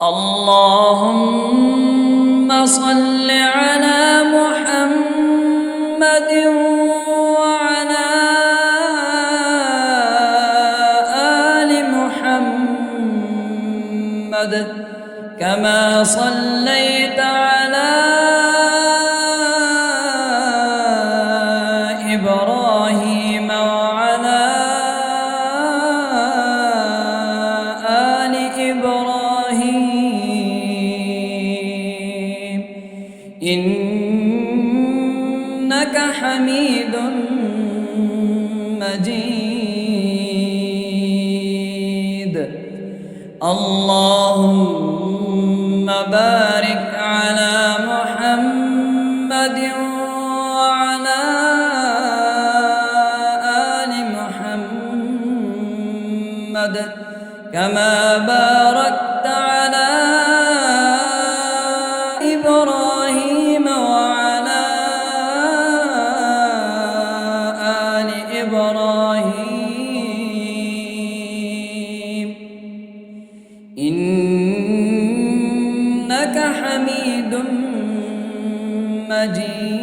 اللهم صل على محمد وعلى آل محمد كما صليت على إبراهيم وعلى آل إبراهيم إنك حميد مجيد. اللهم بارك على محمد وعلى آل محمد كما باركت على إبراهيم وعلى آل إبراهيم إنك حميد مجيد.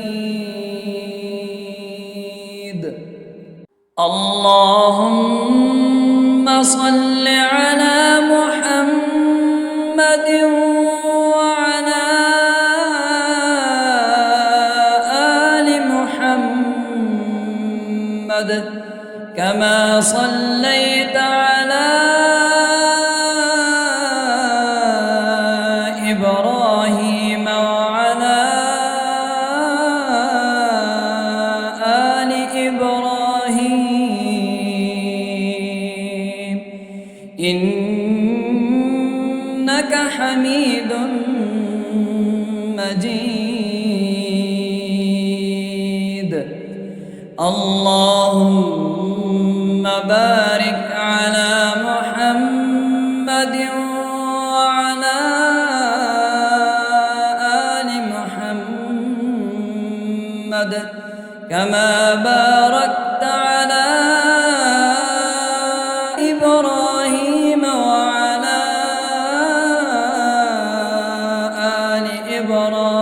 اللهم صل على محمد وعلى آل محمد كما صليت على إبراهيم وعلى آل إبراهيم إنك حميد مجيد. اللهم بارك على محمد وعلى آل محمد كما باركت على إبراهيم وعلى آل إبراهيم